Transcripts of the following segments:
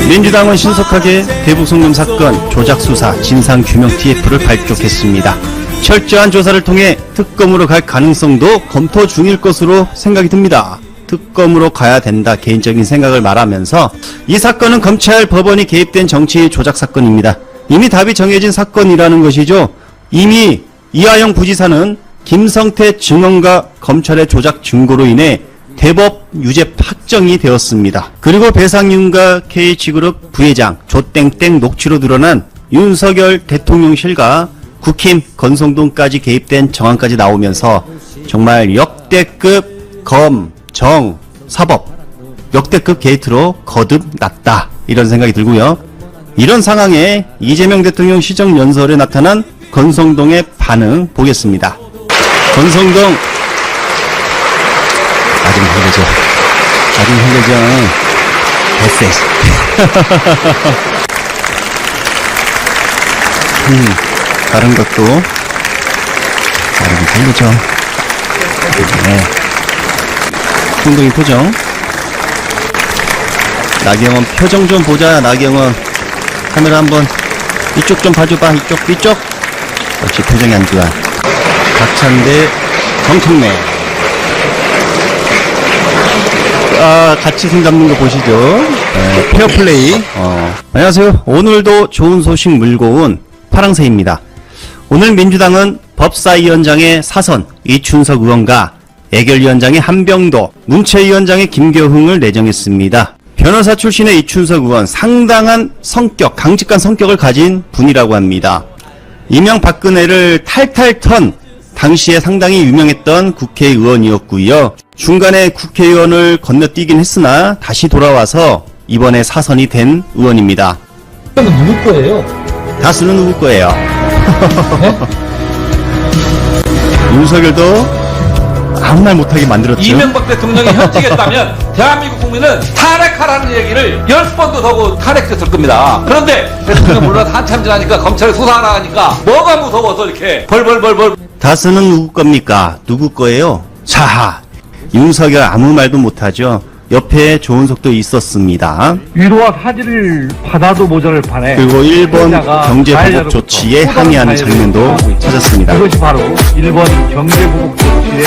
민주당은 신속하게 대북송금 사건 조작수사 진상규명 TF를 발족했습니다. 철저한 조사를 통해 특검으로 갈 가능성도 검토 중일 것으로 생각이 듭니다. 특검으로 가야 된다 개인적인 생각을 말하면서 이 사건은 검찰 법원이 개입된 정치 조작 사건입니다. 이미 답이 정해진 사건이라는 것이죠. 이미 이하영 부지사는 김성태 증언과 검찰의 조작 증거로 인해 대법 유죄 확정이 되었습니다. 그리고 배상윤과 KH그룹 부회장 조땡땡 녹취로 드러난 윤석열 대통령실과 국힘 건성동까지 개입된 정황까지 나오면서 정말 역대급 검, 정, 사법 역대급 게이트로 거듭났다 이런 생각이 들고요. 이런 상황에 이재명 대통령 시정연설에 나타난 건성동의 반응 보겠습니다. 건성동 아직 힘들죠. 아직 힘들죠. 됐어. 다른 것도 다르게 힘들죠. 네. 건성동이 표정. 나경원 표정 좀 보자. 나경원 카메라 한번 이쪽 좀 봐줘봐. 이쪽. 역시 표정이 안 좋아. 박찬대 정청래. 같이 손 잡는 거 보시죠. 네, 페어플레이. 안녕하세요. 오늘도 좋은 소식 물고 온 파랑새입니다. 오늘 민주당은 법사위원장의 사선 이춘석 의원과 애결위원장의 한병도, 문체위원장의 김교흥을 내정했습니다. 변호사 출신의 이춘석 의원 상당한 성격, 강직한 성격을 가진 분이라고 합니다. 이명박근혜를 탈탈 턴 당시에 상당히 유명했던 국회의원이었고요. 중간에 국회의원을 건너뛰긴 했으나 다시 돌아와서 이번에 사선이 된 의원입니다. 이건 누구 거예요? 다수는 누구 거예요? 네? 윤석열도 아무 말 못하게 만들었죠. 이명박 대통령이 현직했다면 대한민국 국민은 탄핵하라는 얘기를 10번도 더 탄핵했을 겁니다. 그런데 대통령 물론 한참 지나니까 검찰이 수사하라 하니까 뭐가 무서워서 이렇게 벌벌벌벌. 다수는 누구 겁니까? 누구 거예요? 자, 윤석열 아무 말도 못하죠. 옆에 조은석도 있었습니다. 위로와 사지를 받아도 모자랄 판에 그리고 일본 경제보복 조치에 항의하는 장면도 찾았습니다. 그것이 바로 일본 경제보복 조치의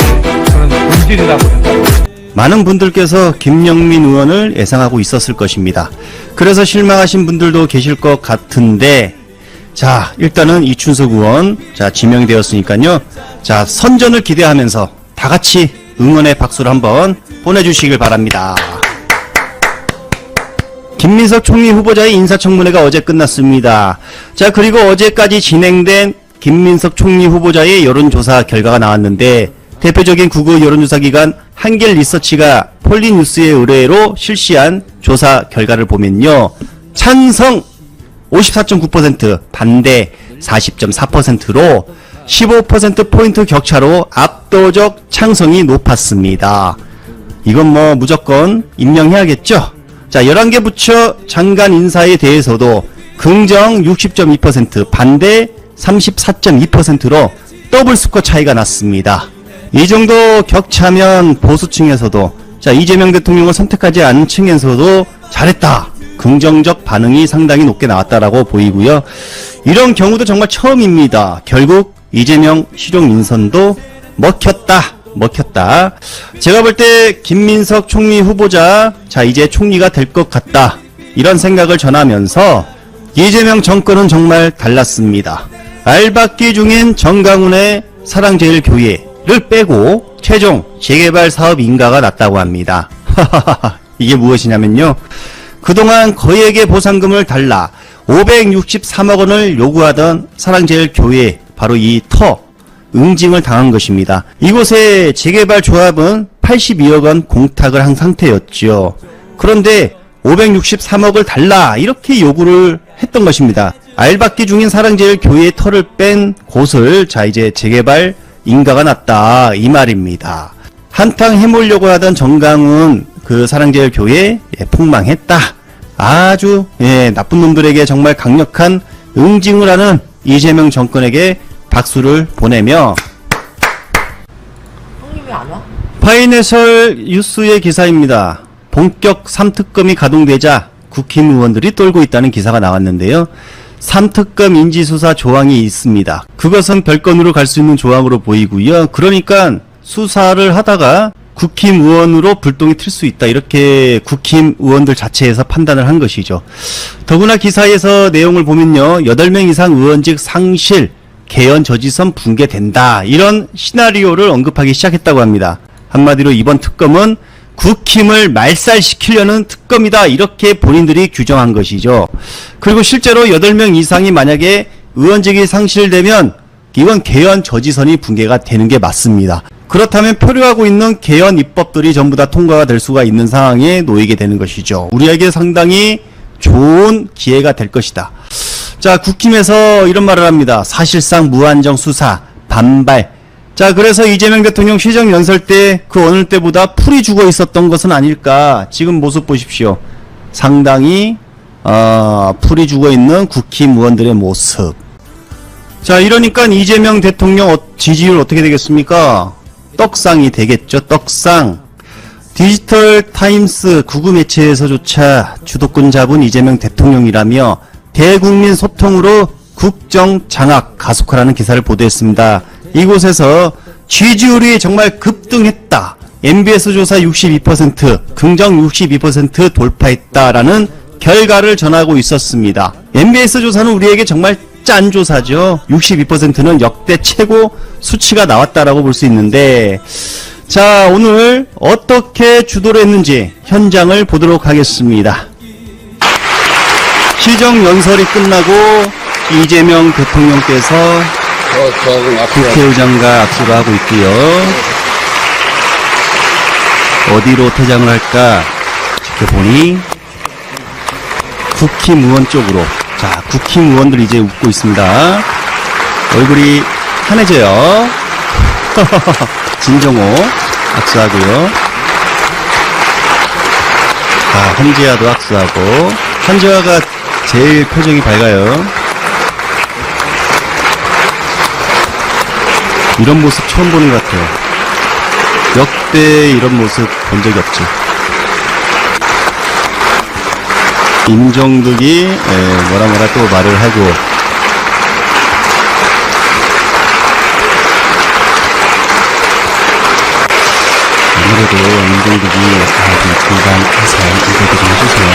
저는 본질이라고 생각합니다. 많은 분들께서 김영민 의원을 예상하고 있었을 것입니다. 그래서 실망하신 분들도 계실 것 같은데, 자, 일단은 이춘석 의원, 자, 지명이 되었으니까요. 자, 선전을 기대하면서 다 같이 응원의 박수를 한번 보내주시길 바랍니다. 김민석 총리 후보자의 인사청문회가 어제 끝났습니다. 자, 그리고 어제까지 진행된 김민석 총리 후보자의 여론조사 결과가 나왔는데, 대표적인 국어 여론조사 기관 한길리서치가 폴리뉴스의 의뢰로 실시한 조사 결과를 보면요. 찬성 54.9%, 반대 40.4%로 15%포인트 격차로 압도적 창성이 높았습니다. 이건 뭐 무조건 임명해야겠죠? 자, 11개 부처 장관 인사에 대해서도 긍정 60.2%, 반대 34.2%로 더블 스코어 차이가 났습니다. 이 정도 격차면 보수층에서도, 자, 이재명 대통령을 선택하지 않은 층에서도 잘했다, 긍정적 반응이 상당히 높게 나왔다라고 보이고요. 이런 경우도 정말 처음입니다. 결국 이재명 실용 인선도 먹혔다. 제가 볼 때 김민석 총리 후보자, 자, 이제 총리가 될 것 같다, 이런 생각을 전하면서 이재명 정권은 정말 달랐습니다. 알박기 중인 정강훈의 사랑제일교회를 빼고 최종 재개발 사업 인가가 났다고 합니다. 이게 무엇이냐면요, 그동안 거액의 보상금을 달라 563억 원을 요구하던 사랑제일교회, 바로 이 응징을 당한 것입니다. 이곳의 재개발 조합은 82억 원 공탁을 한 상태였죠. 그런데 563억을 달라, 이렇게 요구를 했던 것입니다. 알박기 중인 사랑제일교회의 터를 뺀 곳을, 자, 이제 재개발 인가가 났다, 이 말입니다. 한탕 해보려고 하던 정강훈 그 사랑제일교회 폭망했다. 아주 나쁜 놈들에게 정말 강력한 응징을 하는 이재명 정권에게 박수를 보내며, 형님이 안 와? 파이내셜 뉴스의 기사입니다. 본격 3특검이 가동되자 국힘 의원들이 떨고 있다는 기사가 나왔는데요. 3특검 인지수사 조항이 있습니다. 그것은 별건으로 갈 수 있는 조항으로 보이고요. 그러니까 수사를 하다가 국힘 의원으로 불똥이 튈 수 있다. 이렇게 국힘 의원들 자체에서 판단을 한 것이죠. 더구나 기사에서 내용을 보면요. 8명 이상 의원직 상실, 개헌 저지선 붕괴된다. 이런 시나리오를 언급하기 시작했다고 합니다. 한마디로 이번 특검은 국힘을 말살시키려는 특검이다. 이렇게 본인들이 규정한 것이죠. 그리고 실제로 8명 이상이 만약에 의원직이 상실되면 이건 개헌 저지선이 붕괴가 되는 게 맞습니다. 그렇다면 표류하고 있는 개헌 입법들이 전부 다 통과가 될 수가 있는 상황에 놓이게 되는 것이죠. 우리에게 상당히 좋은 기회가 될 것이다. 자, 국힘에서 이런 말을 합니다. 사실상 무한정 수사, 반발. 자, 그래서 이재명 대통령 시정연설 때 그 어느 때보다 풀이 죽어 있었던 것은 아닐까. 지금 모습 보십시오. 상당히 풀이 죽어 있는 국힘 의원들의 모습. 자, 이러니까 이재명 대통령 지지율 어떻게 되겠습니까? 떡상이 되겠죠. 떡상. 디지털 타임스 구구 매체에서조차 주도권 잡은 이재명 대통령이라며 대국민 소통으로 국정 장악 가속화라는 기사를 보도했습니다. 이곳에서 지지율이 정말 급등했다. MBS 조사 62%, 긍정 62% 돌파했다라는 결과를 전하고 있었습니다. MBS 조사는 우리에게 정말 짠 조사죠. 62%는 역대 최고 수치가 나왔다라고 볼 수 있는데, 자, 오늘 어떻게 주도를 했는지 현장을 보도록 하겠습니다. 시정연설이 끝나고 이재명 대통령께서 국회의장과 악수를 하고 있고요. 어디로 퇴장을 할까 지켜보니 국힘 의원 쪽으로. 자, 국힘 의원들 이제 웃고 있습니다. 얼굴이 환해져요. 진정호 악수하고요. 자, 한지아도 악수하고. 한지아가 제일 표정이 밝아요. 이런 모습 처음 보는 것 같아요. 역대 이런 모습 본 적이 없죠. 임종득이 뭐라 또 말을 하고, 아무래도 임종득이 중간에서 인터뷰 좀 해주세요.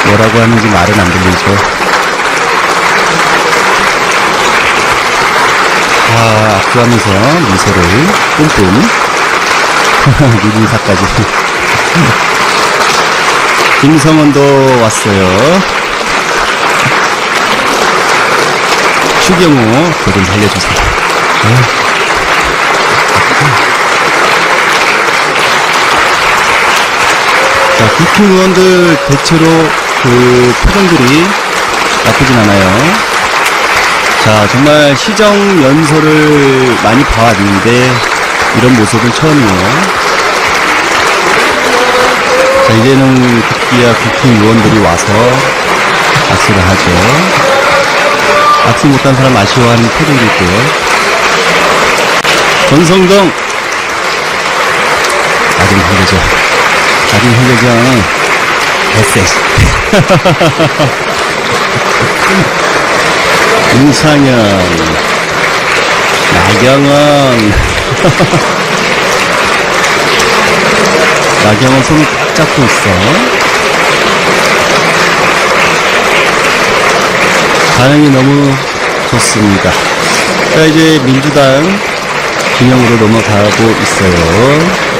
뭐라고 하는지 말은 안 들리죠. 악수하면서 미소를 뿜뿜. 미인사까지. 김성원도 왔어요. 추경호 그좀 살려주세요. 자, 국힘 의원들 대체로 그 표정들이 나쁘진 않아요. 자, 정말 시정연설을 많이 봐왔는데 이런 모습은 처음이에요. 자, 이제는 급기야 국힘 의원들이 와서 악수를 하죠. 악수 못한 사람 아쉬워하는 표정도 있고요. 권성동 아직 흘려져. 아직 흘려져. 됐어. 윤상현, 나경원. 나경원 손을 꽉 잡고 있어. 반응이 너무 좋습니다. 자, 이제 민주당 진영으로 넘어가고 있어요.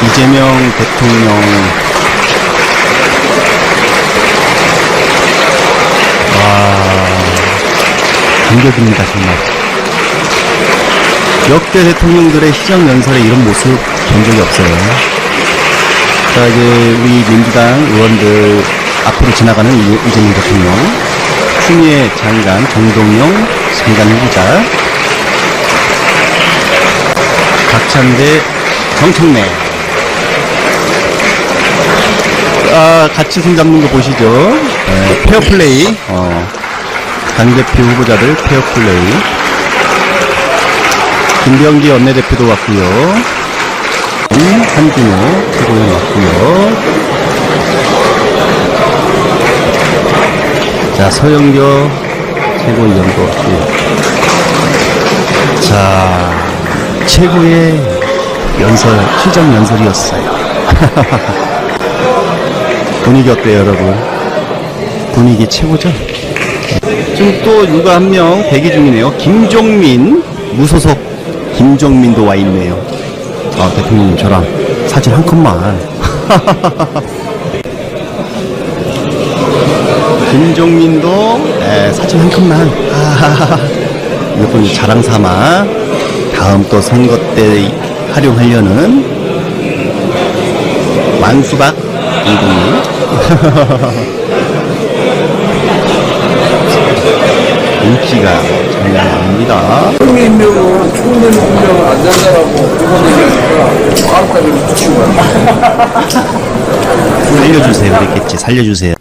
이재명 대통령, 감격입니다, 정말. 역대 대통령들의 시정연설에 이런 모습 본 적이 없어요. 자, 이제 우리 민주당 의원들 앞으로 지나가는 이재명 대통령, 추미애 장관, 정동영 장관 후보자, 박찬대, 정청래. 같이 손 잡는 거 보시죠. 페어플레이. 당대표 후보자들 페어플레이. 김병기 원내대표도 왔고요. 한준호 최고위원 왔고요. 자, 서영교 최고위원도 왔고요. 자, 최고의 연설, 시정 연설이었어요. 분위기 어때요, 여러분? 분위기 최고죠? 지금 또 누가 한 명 대기 중이네요. 김종민, 무소속 김종민도 와 있네요. 대통령님, 저랑 사진 한 컷만. 김종민도, 사진 한 컷만. 이것도 자랑 삼아 다음 또 선거 때 활용하려는 만수박 김종민. 인기가 장난 아닙니다. 총리임명은 총리는 임명을 안 된다라고 두번 얘기하니까 바로까지 붙이고 살려주세요. 그랬겠지. 살려주세요.